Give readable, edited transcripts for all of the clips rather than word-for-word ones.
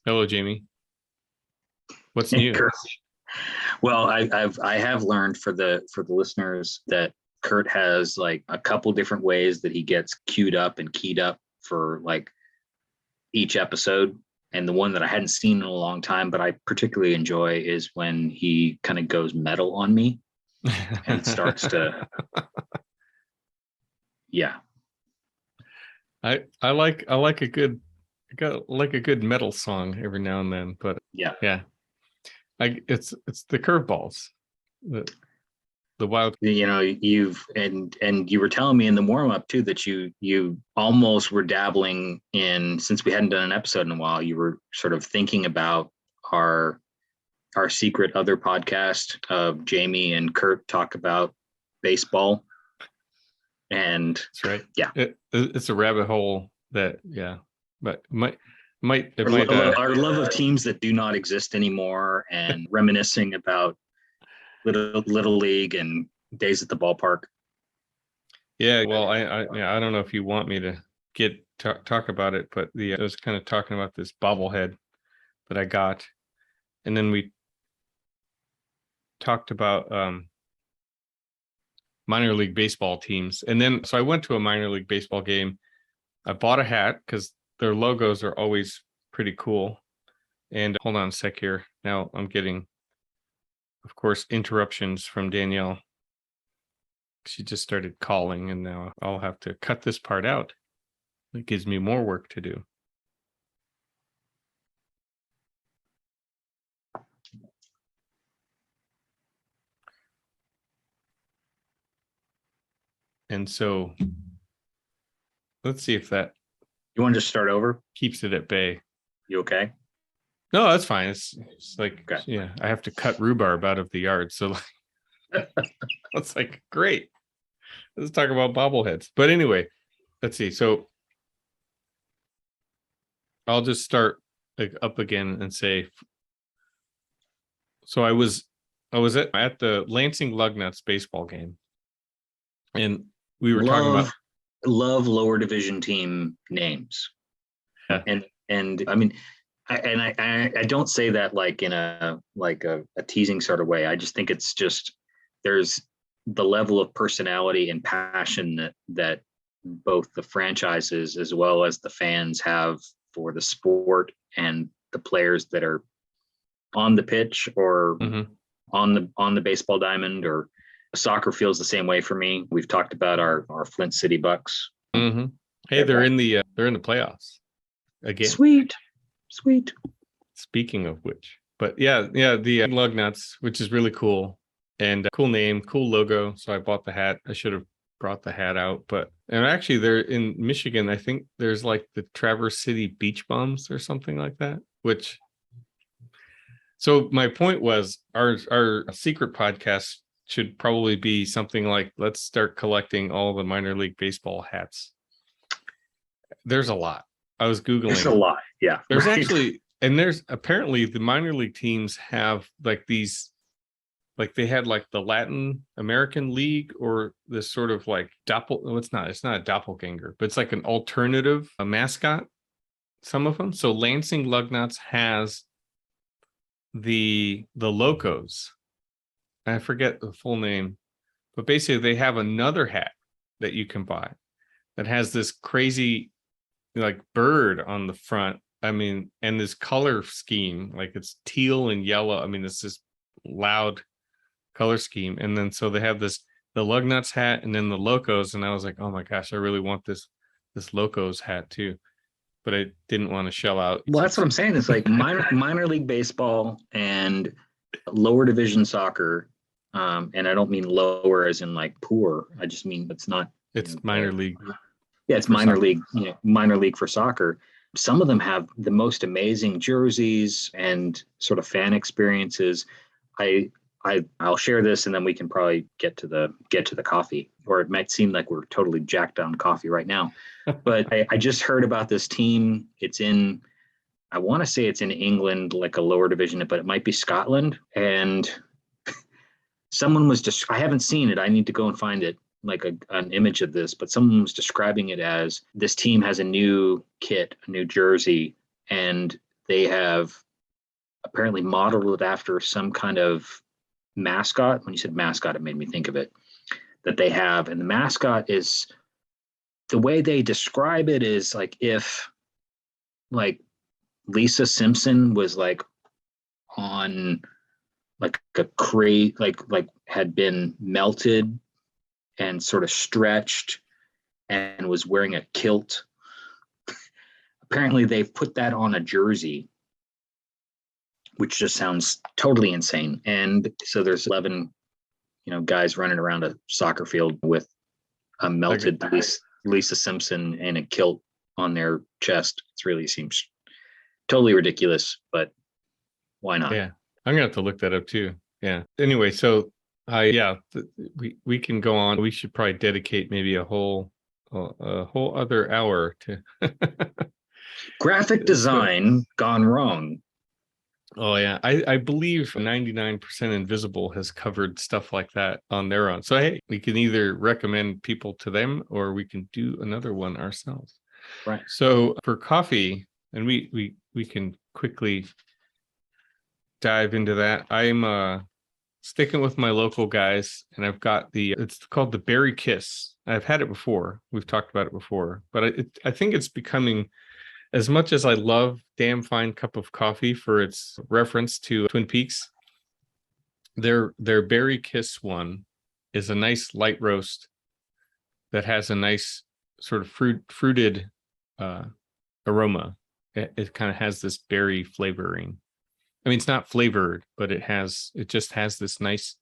Hello, Jamie. What's Hey, new? Kurt. Well, I have learned for the listeners that Kurt has like a couple different ways that he gets queued up and keyed up for like each episode. And the one that I hadn't seen in a long time, but I particularly enjoy is when he kind of goes metal on me and starts to, yeah. I like a good metal song every now and then, but Yeah. yeah, it's the curveballs, the wild. And you were telling me in the warm up too that you almost were dabbling in, since we hadn't done an episode in a while, you were sort of thinking about our secret other podcast of Jamie and Kurt talk about baseball. And That's right. Yeah, it's a rabbit hole that, yeah, but our love of teams that do not exist anymore, and reminiscing about little league and days at the ballpark. Yeah, well, I don't know if you want me to talk about it, but I was kind of talking about this bobblehead that I got, and then we talked about minor league baseball teams, and then so I went to a minor league baseball game. I bought a hat because their logos are always pretty cool. And hold on a sec here. Now I'm getting, of course, interruptions from Danielle. She just started calling, and now I'll have to cut this part out. It gives me more work to do. And so let's see if that You want to just start over? keeps it at bay. You okay? No, that's fine. It's like, Okay. Yeah, I have to cut rhubarb out of the yard. So it's like, great. Let's talk about bobbleheads. But anyway, let's see. So I'll just start up again and say, so I was at the Lansing Lugnuts baseball game, and we were talking about lower division team names. Yeah. And I mean, I don't say that like in a teasing sort of way. I just think it's just, there's the level of personality and passion that both the franchises as well as the fans have for the sport and the players that are on the pitch or on the baseball diamond. Or soccer feels the same way for me. We've talked about our Flint City Bucks. Mm-hmm. Hey, they're in the playoffs again. Sweet. Speaking of which, but yeah, the Lugnuts, which is really cool, and cool name, cool logo. So I bought the hat. I should have brought the hat out, and actually they're in Michigan. I think there's like the Traverse City Beach Bums or something like that. So my point was, our secret podcast should probably be something like, let's start collecting all the minor league baseball hats. There's a lot. I was Googling. There's a lot. Yeah. There's actually, and there's apparently the minor league teams have like these, like they had like the Latin American League, or this sort of like it's not a doppelganger, but it's like an alternative mascot, some of them. So Lansing Lugnuts has the Locos. I forget the full name, but basically they have another hat that you can buy that has this crazy like bird on the front. I mean, and this color scheme, like it's teal and yellow. I mean, it's this loud color scheme. And then so they have the Lugnuts hat and then the Locos. And I was like, oh my gosh, I really want this Locos hat too. But I didn't want to shell out. Well, that's what I'm saying. It's like minor league baseball and lower division soccer. And I don't mean lower as in like poor. I just mean it's minor league. Yeah, it's minor league, minor league for soccer. Some of them have the most amazing jerseys and sort of fan experiences. I'll share this, and then we can probably get to the coffee, or it might seem like we're totally jacked on coffee right now. But I just heard about this team. I want to say it's in England, like a lower division, but it might be Scotland. And someone was I haven't seen it. I need to go and find it, like an image of this, but someone was describing it as this team has a new kit, a new jersey, and they have apparently modeled it after some kind of mascot. When you said mascot, it made me think of it, that they have. And the mascot is, the way they describe it is like if like Lisa Simpson was like on like a crate, like had been melted and sort of stretched and was wearing a kilt. Apparently they've put that on a jersey, which just sounds totally insane. And so there's 11, guys running around a soccer field with a melted Lisa Simpson and a kilt on their chest. It really seems totally ridiculous, but why not? Yeah, I'm gonna have to look that up too. Yeah. Anyway, so we can go on. We should probably dedicate maybe a whole other hour to graphic design gone wrong. Oh yeah, I believe 99% Invisible has covered stuff like that on their own. So hey, we can either recommend people to them or we can do another one ourselves. Right. So for coffee, and we can quickly dive into that. I'm sticking with my local guys, and I've got it's called the Berry Kiss. I've had it before. We've talked about it before, but I think it's becoming, as much as I love Damn Fine Cup of Coffee for its reference to Twin Peaks, their Berry Kiss one is a nice light roast that has a nice sort of fruited aroma. It kind of has this berry flavoring. I mean, it's not flavored, but it just has this nice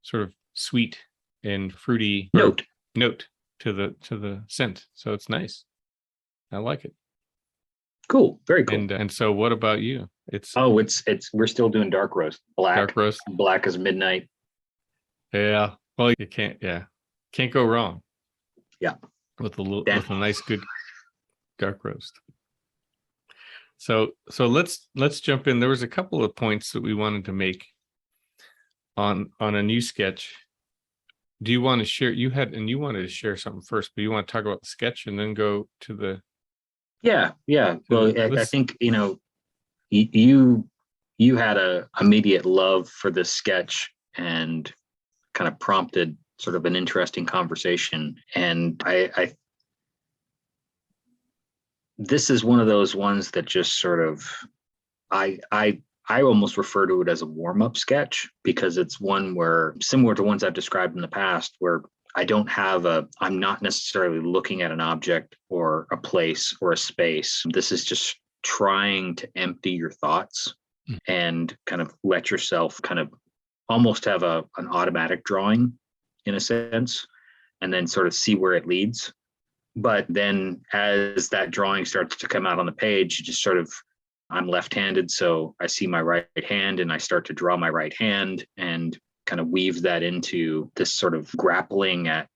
sort of sweet and fruity note to the scent. So it's nice. I like it. Cool. Very cool. And so what about you? It's we're still doing dark roast. Black as midnight. Yeah. Well, you can't go wrong. Yeah. With a nice good dark roast. So let's jump in. There was a couple of points that we wanted to make on a new sketch. Do you want to share? You wanted to share something first, but you want to talk about the sketch and then go to the. Yeah. Well, I think you had a immediate love for this sketch and kind of prompted sort of an interesting conversation. And I this is one of those ones that just sort of I almost refer to it as a warm-up sketch, because it's one where, similar to ones I've described in the past, where I'm not necessarily looking at an object or a place or a space. This is just trying to empty your thoughts and kind of let yourself kind of almost have an automatic drawing in a sense, and then sort of see where it leads. But then as that drawing starts to come out on the page, you just sort of, I'm left-handed, so I see my right hand and I start to draw my right hand and kind of weave that into this sort of grappling at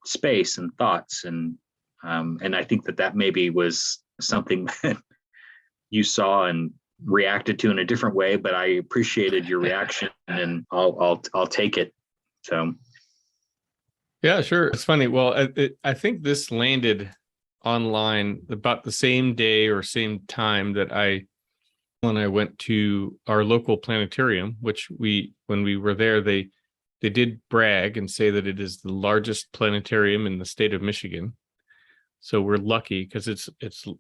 space and thoughts. And I think that maybe was something that you saw and reacted to in a different way, but I appreciated your reaction and I'll take it. So. Yeah, sure. It's funny. Well, I think this landed online about the same day or same time that when I went to our local planetarium, which when we were there, they did brag and say that it is the largest planetarium in the state of Michigan. So we're lucky because it's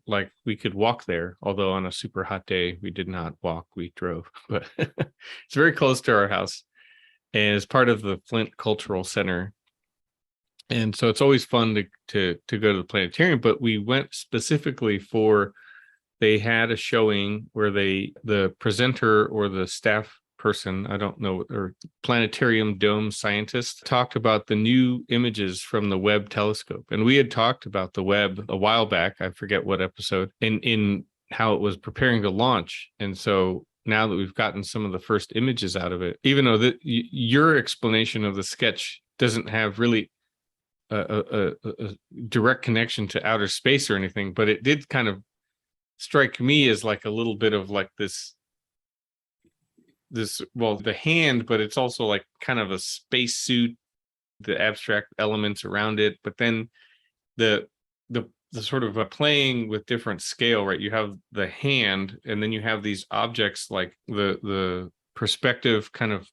like we could walk there, although on a super hot day we did not walk, we drove, but it's very close to our house and it's part of the Flint Cultural Center. And so it's always fun to go to the planetarium, but we went specifically they had a showing where the presenter or the staff person, I don't know, or planetarium dome scientist, talked about the new images from the Webb telescope. And we had talked about the Webb a while back, I forget what episode, in how it was preparing to launch. And so now that we've gotten some of the first images out of it, even though your explanation of the sketch doesn't have really a direct connection to outer space or anything, but it did kind of strike me as like a little bit of like this the hand, but it's also like kind of a space suit, the abstract elements around it, but then the the sort of playing with different scale, right? You have the hand, and then you have these objects like the perspective kind of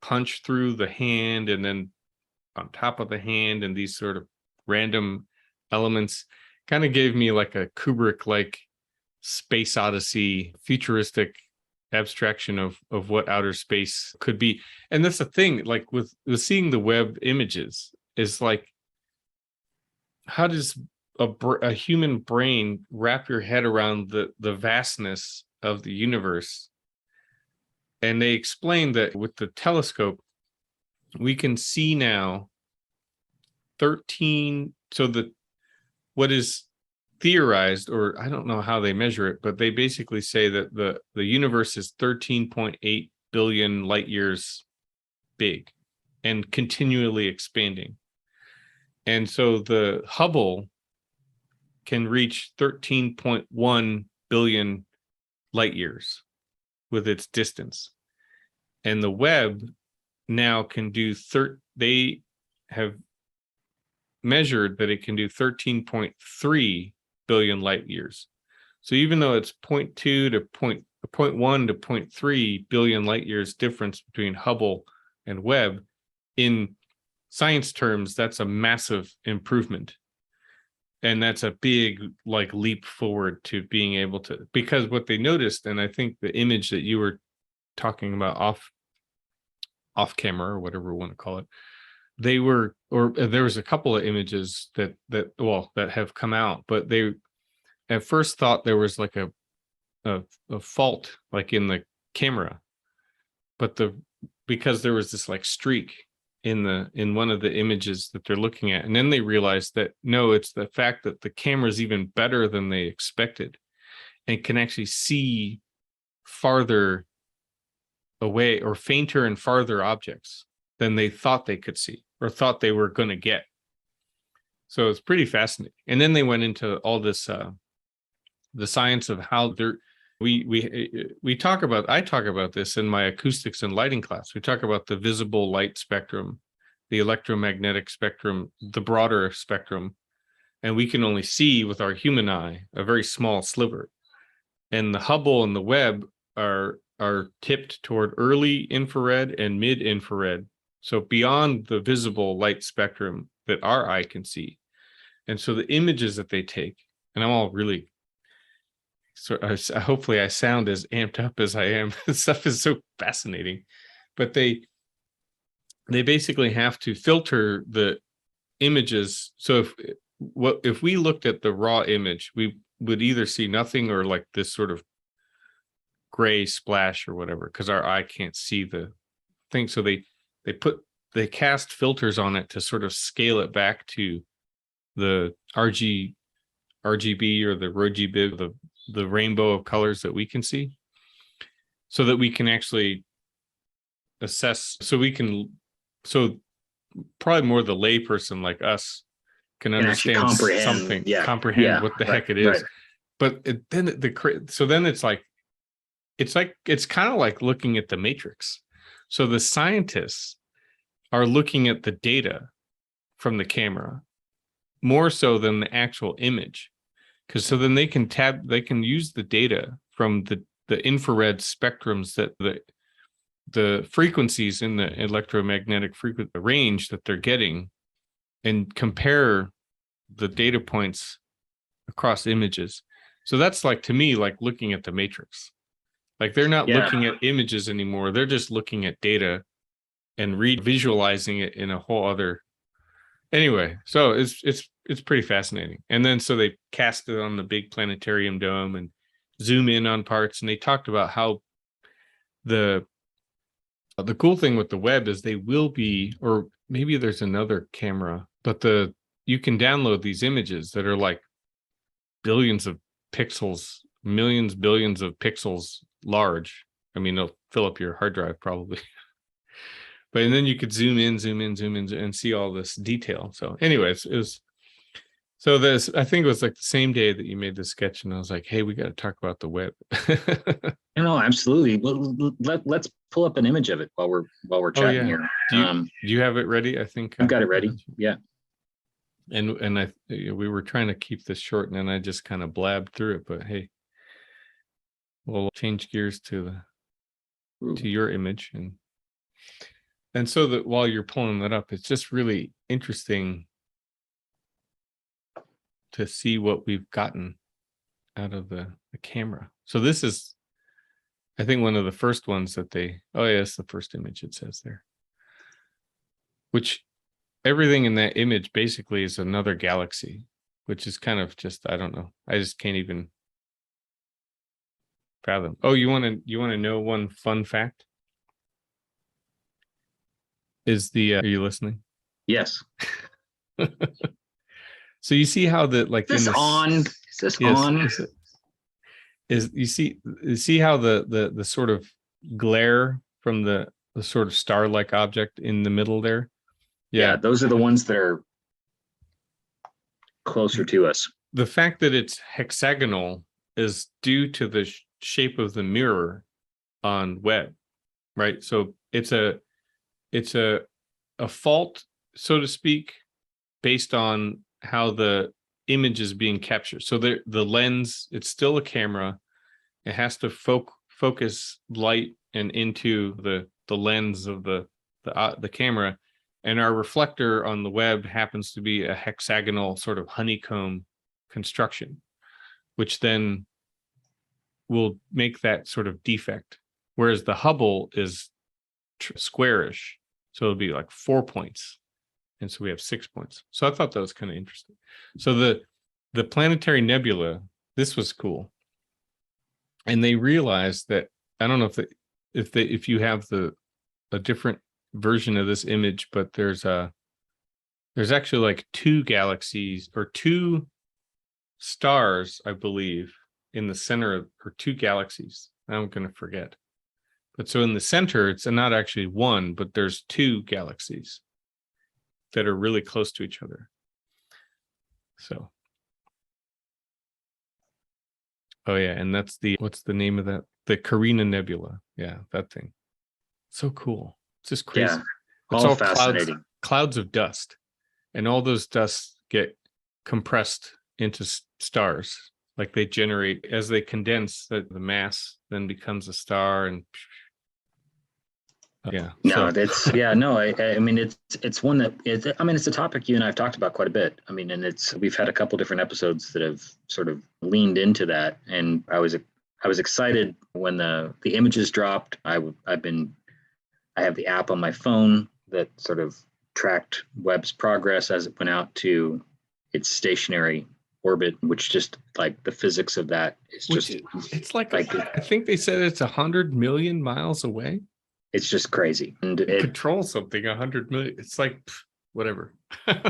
punch through the hand, and then on top of the hand, and these sort of random elements kind of gave me like a Kubrick like Space Odyssey futuristic abstraction of what outer space could be. And that's the thing, like with seeing the Webb images, is like, how does a human brain wrap your head around the vastness of the universe? And they explained that with the telescope, we can see now 13. So what is theorized, or I don't know how they measure it, but they basically say that the universe is 13.8 billion light years big and continually expanding. And so the Hubble can reach 13.1 billion light years with its distance. And the Webb now can do they have measured that it can do 13.3 billion light years. So even though it's 0.2 to 0.1 to 0.3 billion light years difference between Hubble and Webb, in science terms, that's a massive improvement. And that's a big like leap forward to being able to, because what they noticed, and I think the image that you were talking about off camera or whatever we want to call it, there was a couple of images that have come out, but they at first thought there was like a fault like in the camera, but because there was this like streak in one of the images that they're looking at, and then they realized that no, it's the fact that the camera is even better than they expected and can actually see farther away or fainter and farther objects than they thought they could see or thought they were going to get. So it's pretty fascinating. And then they went into all this the science of how they're I talk about this in my acoustics and lighting class. We talk about the visible light spectrum, the electromagnetic spectrum, the broader spectrum, and we can only see with our human eye a very small sliver. And the Hubble and the Webb are tipped toward early infrared and mid infrared, so beyond the visible light spectrum that our eye can see. And so the images that they take, and I'm all really, so hopefully I sound as amped up as I am. This stuff is so fascinating, but they basically have to filter the images. So if we looked at the raw image, we would either see nothing or like this sort of gray splash or whatever, because our eye can't see the thing. So they cast filters on it to sort of scale it back to the RGB or the RGB, the rainbow of colors that we can see, so that we can actually assess. So probably more the layperson like us can understand something, comprehend what the heck it is. Right. But then it's kind of like looking at the Matrix. So the scientists are looking at the data from the camera more so than the actual image, because so then they can use the data from the infrared spectrums, that the frequencies in the electromagnetic range that they're getting, and compare the data points across images. So that's like, to me, like looking at the Matrix. Like they're not looking at images anymore. They're just looking at data and visualizing it in a whole other. Anyway, so it's pretty fascinating. And then so they cast it on the big planetarium dome and zoom in on parts. And they talked about how the cool thing with the Webb is they will be, or maybe there's another camera, but you can download these images that are like billions of pixels, millions, billions of pixels large. I mean, they'll fill up your hard drive probably. But and then you could zoom in, and see all this detail. So anyways, I think it was like the same day that you made the sketch, and I was like, hey, we got to talk about the Webb. No, absolutely. Well, let's pull up an image of it while we're chatting here. Do you have it ready? I think I've got it ready. Yeah. And we were trying to keep this short, and then I just kind of blabbed through it. But hey, we'll change gears to your image, and so that while you're pulling that up, it's just really interesting to see what we've gotten out of the camera. So this is, I think, one of the first ones that it's the first image it says there, which everything in that image basically is another galaxy, which is kind of just, I don't know. I just can't even fathom. Oh, you want to know one fun fact? Are you listening? Yes. So you see how the like Is this on? Is this on? You see how the sort of glare from the sort of star-like object in the middle there? Yeah, those are the ones that are closer to us. The fact that it's hexagonal is due to the shape of the mirror on Webb, right? So it's a fault, so to speak, based on how the image is being captured. So the lens, it's still a camera. It has to focus light and into the lens of the camera. And our reflector on the Webb happens to be a hexagonal sort of honeycomb construction, which then will make that sort of defect. Whereas the Hubble is squarish. So it'll be like 4 points. And so we have 6 points. So I thought that was kind of interesting. So the planetary nebula, this was cool. And they realized that, I don't know if you have a different version of this image, but there's actually like 2 galaxies or 2 stars, I believe, in the center or 2 galaxies. I'm going to forget. But so in the center, it's not actually one, but there's 2 galaxies that are really close to each other. So, oh yeah, and that's what's the name of that? The Carina Nebula. Yeah, that thing. So cool. It's just crazy. Yeah, it's all fascinating. Clouds of dust, and all those dusts get compressed into stars. Like they generate, as they condense, the mass then becomes a star, and yeah. No, I mean, it's one that it's a topic you and I've talked about quite a bit. I mean, and we've had a couple different episodes that have sort of leaned into that, and I was excited when the images dropped. I have the app on my phone that sort of tracked Webb's progress as it went out to its stationary orbit, which just like the physics of that is just, it's like I think they said it's 100 million miles away. It's just crazy. And it controls something 100 million. It's like whatever.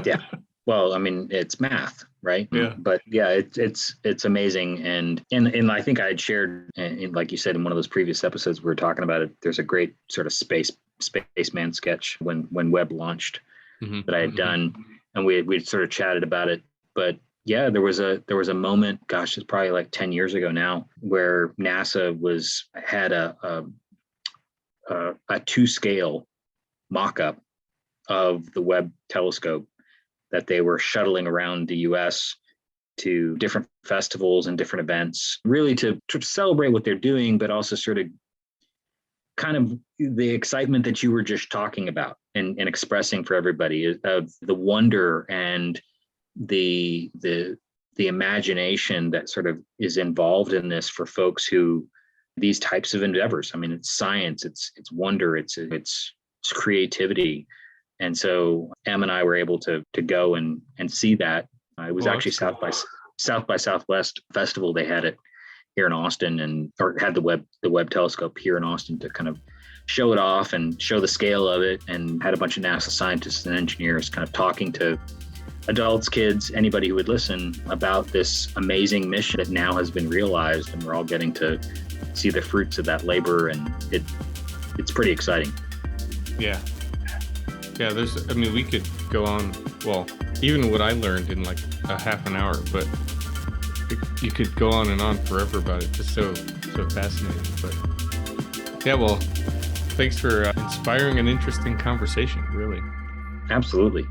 Yeah. Well, I mean, it's math, right? Yeah. But yeah, it's amazing. And I think I had shared, and like you said in one of those previous episodes, we were talking about it. There's a great sort of spaceman sketch when Webb launched that I had done, and we sort of chatted about it. But yeah, there was a moment, gosh, it's probably like 10 years ago now, where NASA had a 2-scale mock-up of the Webb telescope that they were shuttling around the US to different festivals and different events, really to celebrate what they're doing, but also sort of kind of the excitement that you were just talking about and expressing for everybody of the wonder and the imagination that sort of is involved in this for folks who these types of endeavors. I mean, it's science, it's wonder, it's creativity. And so Em and I were able to go and see that. It was actually South by Southwest Festival. They had it here in Austin, or had the Webb telescope here in Austin to kind of show it off and show the scale of it, and had a bunch of NASA scientists and engineers kind of talking to adults, kids, anybody who would listen about this amazing mission that now has been realized, and we're all getting to see the fruits of that labor, and it's pretty exciting. Yeah, we could go on, well, even what I learned in like a half an hour, but you could go on and on forever about it. Just so fascinating. But yeah, well, thanks for inspiring an interesting conversation, really. Absolutely.